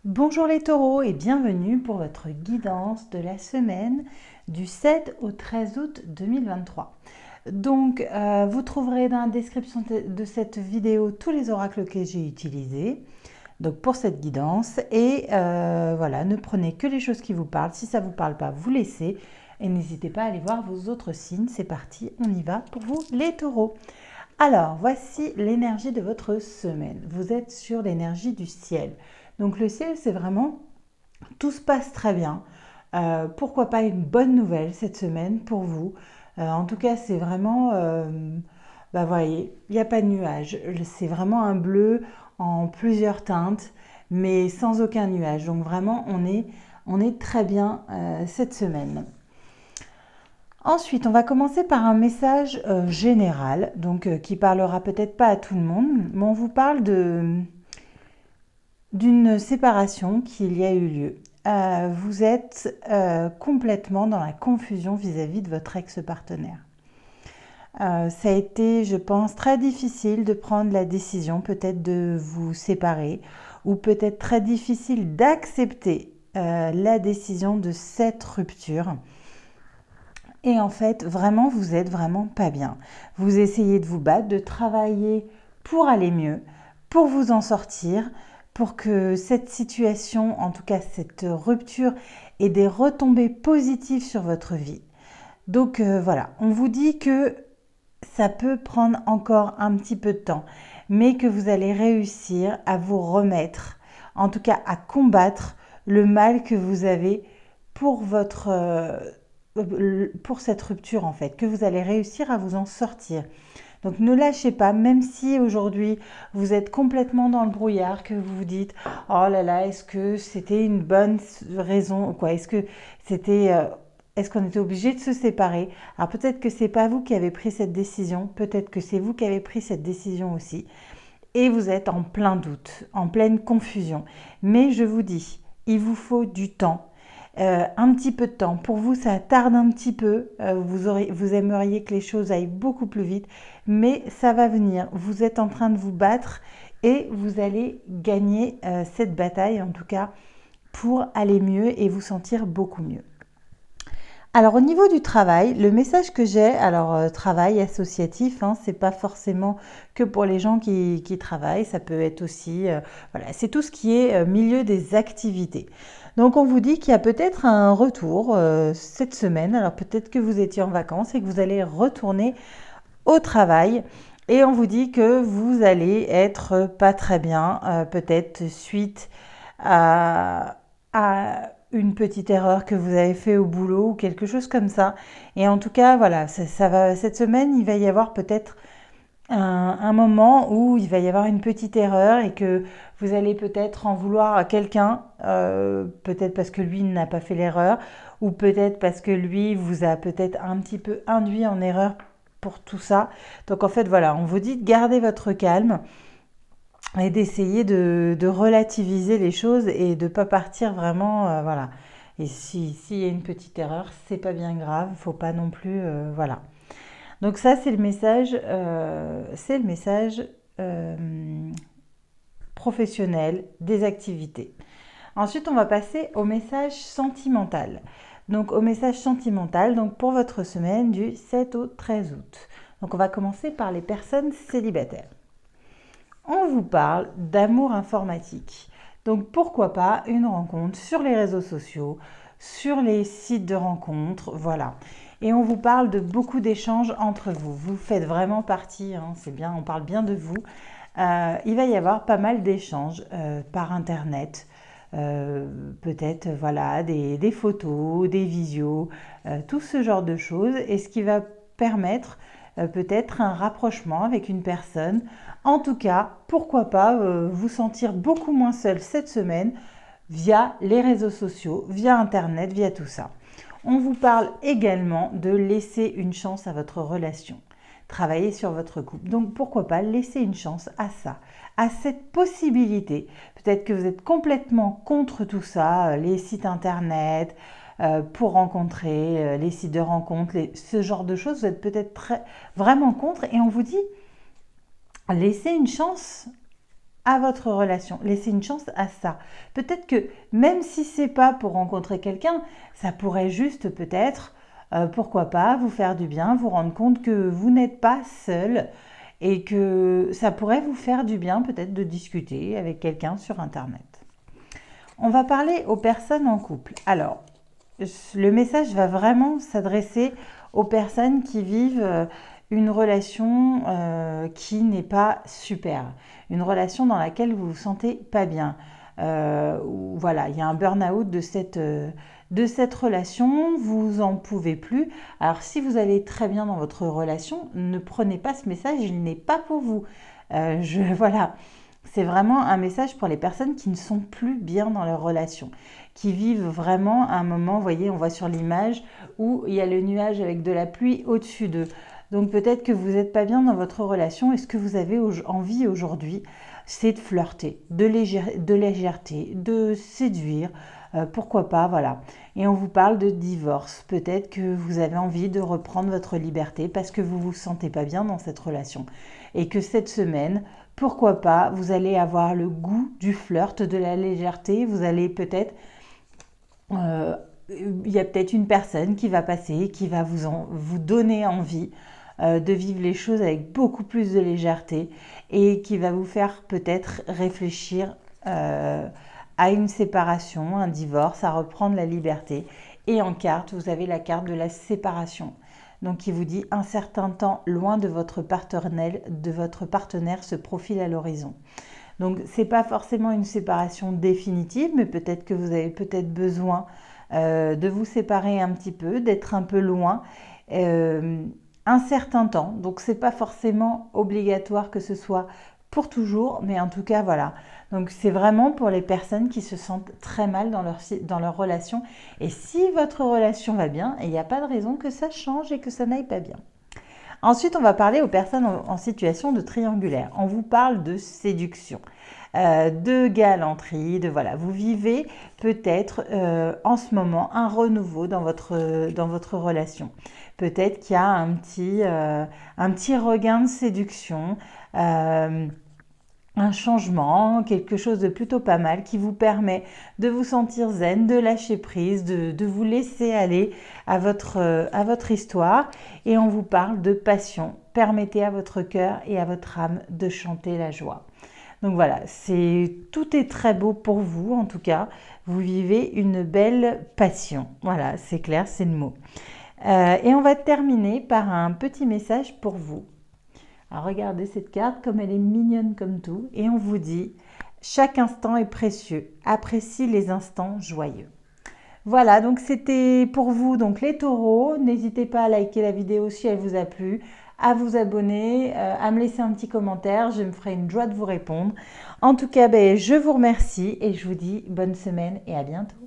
Bonjour les taureaux et bienvenue pour votre guidance de la semaine du 7 au 13 août 2023. Donc, vous trouverez dans la description de cette vidéo tous les oracles que j'ai utilisés donc pour cette guidance. Et voilà, ne prenez que les choses qui vous parlent. Si ça ne vous parle pas, vous laissez. Et n'hésitez pas à aller voir vos autres signes. C'est parti, on y va pour vous les taureaux. Alors, voici l'énergie de votre semaine. Vous êtes sur l'énergie du ciel. Donc le ciel, c'est vraiment, tout se passe très bien. Pourquoi pas une bonne nouvelle cette semaine pour vous. En tout cas, c'est vraiment, voyez, il n'y a pas de nuages. C'est vraiment un bleu en plusieurs teintes, mais sans aucun nuage. Donc vraiment, on est très bien cette semaine. Ensuite, on va commencer par un message général, donc qui parlera peut-être pas à tout le monde, mais on vous parle d'une séparation qu'il y a eu lieu. Vous êtes complètement dans la confusion vis-à-vis de votre ex-partenaire. Ça a été, je pense, très difficile de prendre la décision peut-être de vous séparer ou peut-être très difficile d'accepter la décision de cette rupture. Et en fait, vraiment, vous êtes vraiment pas bien. Vous essayez de vous battre, de travailler pour aller mieux, pour vous en sortir, pour que cette situation, en tout cas cette rupture, ait des retombées positives sur votre vie. Donc voilà, on vous dit que ça peut prendre encore un petit peu de temps, mais que vous allez réussir à vous remettre, en tout cas à combattre le mal que vous avez pour pour cette rupture en fait, que vous allez réussir à vous en sortir. Donc ne lâchez pas, même si aujourd'hui vous êtes complètement dans le brouillard, que vous vous dites « Oh là là, est-ce que c'était une bonne raison quoi? Est-ce que c'était... est-ce qu'on était obligé de se séparer ?» Alors peut-être que c'est pas vous qui avez pris cette décision, peut-être que c'est vous qui avez pris cette décision aussi. Et vous êtes en plein doute, en pleine confusion. Mais je vous dis, il vous faut du temps. Un petit peu de temps. Pour vous, ça tarde un petit peu. Vous aimeriez que les choses aillent beaucoup plus vite, mais ça va venir. Vous êtes en train de vous battre et vous allez gagner cette bataille, en tout cas, pour aller mieux et vous sentir beaucoup mieux. Alors au niveau du travail, le message que j'ai, alors travail associatif, c'est pas forcément que pour les gens qui travaillent, ça peut être aussi, voilà, c'est tout ce qui est milieu des activités. Donc on vous dit qu'il y a peut-être un retour cette semaine, alors peut-être que vous étiez en vacances et que vous allez retourner au travail. Et on vous dit que vous allez être pas très bien, peut-être suite à une petite erreur que vous avez fait au boulot ou quelque chose comme ça. Et en tout cas, voilà, ça va, cette semaine, il va y avoir peut-être un moment où il va y avoir une petite erreur et que vous allez peut-être en vouloir à quelqu'un, peut-être parce que lui n'a pas fait l'erreur ou peut-être parce que lui vous a peut-être un petit peu induit en erreur pour tout ça. Donc en fait, voilà, on vous dit de garder votre calme et d'essayer de relativiser les choses et de ne pas partir vraiment, voilà. Et s'il y a une petite erreur, c'est pas bien grave, faut pas non plus, voilà. Donc ça, c'est le message professionnel des activités. Ensuite, on va passer au message sentimental. Donc au message sentimental, donc pour votre semaine du 7 au 13 août. Donc on va commencer par les personnes célibataires. On vous parle d'amour informatique. Donc pourquoi pas une rencontre sur les réseaux sociaux, sur les sites de rencontres, voilà. Et on vous parle de beaucoup d'échanges entre vous. Vous faites vraiment partie, c'est bien, on parle bien de vous. Il va y avoir pas mal d'échanges par internet, peut-être voilà, des photos, des visios, tout ce genre de choses. Et ce qui va permettre peut-être un rapprochement avec une personne. En tout cas, pourquoi pas vous sentir beaucoup moins seul cette semaine via les réseaux sociaux, via Internet, via tout ça. On vous parle également de laisser une chance à votre relation, travailler sur votre couple. Donc pourquoi pas laisser une chance à ça, à cette possibilité. Peut-être que vous êtes complètement contre tout ça, les sites Internet, pour rencontrer, les sites de rencontres, ce genre de choses, vous êtes peut-être vraiment contre et on vous dit laissez une chance à votre relation. Laissez une chance à ça. Peut-être que même si c'est pas pour rencontrer quelqu'un, ça pourrait juste peut-être, pourquoi pas, vous faire du bien, vous rendre compte que vous n'êtes pas seul et que ça pourrait vous faire du bien peut-être de discuter avec quelqu'un sur Internet. On va parler aux personnes en couple. Alors, le message va vraiment s'adresser aux personnes qui vivent une relation qui n'est pas super, une relation dans laquelle vous vous sentez pas bien. Voilà, il y a un burn-out de cette relation, vous en pouvez plus. Alors si vous allez très bien dans votre relation, ne prenez pas ce message, il n'est pas pour vous. Voilà, c'est vraiment un message pour les personnes qui ne sont plus bien dans leur relation, qui vivent vraiment un moment, vous voyez, on voit sur l'image où il y a le nuage avec de la pluie au-dessus d'eux. Donc peut-être que vous n'êtes pas bien dans votre relation et ce que vous avez envie aujourd'hui, c'est de flirter, de légèreté, de séduire, pourquoi pas, voilà. Et on vous parle de divorce. Peut-être que vous avez envie de reprendre votre liberté parce que vous ne vous sentez pas bien dans cette relation. Et que cette semaine, pourquoi pas, vous allez avoir le goût du flirt, de la légèreté, vous allez peut-être... il y a peut-être une personne qui va passer, qui va vous donner envie de vivre les choses avec beaucoup plus de légèreté et qui va vous faire peut-être réfléchir à une séparation, un divorce, à reprendre la liberté. Et en carte, vous avez la carte de la séparation. Donc, qui vous dit un certain temps loin de votre partenaire se profile à l'horizon. Donc, c'est pas forcément une séparation définitive, mais peut-être que vous avez peut-être besoin de vous séparer un petit peu, d'être un peu loin. Un certain temps, donc c'est pas forcément obligatoire que ce soit pour toujours, mais en tout cas voilà. Donc c'est vraiment pour les personnes qui se sentent très mal dans leur relation. Et si votre relation va bien, il n'y a pas de raison que ça change et que ça n'aille pas bien. Ensuite, on va parler aux personnes en situation de triangulaire. On vous parle de séduction, de galanterie, de voilà. Vous vivez peut-être en ce moment un renouveau dans votre relation. Peut-être qu'il y a un petit regain de séduction, un changement, quelque chose de plutôt pas mal qui vous permet de vous sentir zen, de lâcher prise, de vous laisser aller à votre histoire. Et on vous parle de passion. Permettez à votre cœur et à votre âme de chanter la joie. Donc voilà, tout est très beau pour vous en tout cas. Vous vivez une belle passion. Voilà, c'est clair, c'est le mot. Et on va terminer par un petit message pour vous. Alors regardez cette carte comme elle est mignonne comme tout. Et on vous dit, chaque instant est précieux. Apprécie les instants joyeux. Voilà, donc c'était pour vous donc les taureaux. N'hésitez pas à liker la vidéo si elle vous a plu, à vous abonner, à me laisser un petit commentaire. Je me ferai une joie de vous répondre. En tout cas, je vous remercie et je vous dis bonne semaine et à bientôt.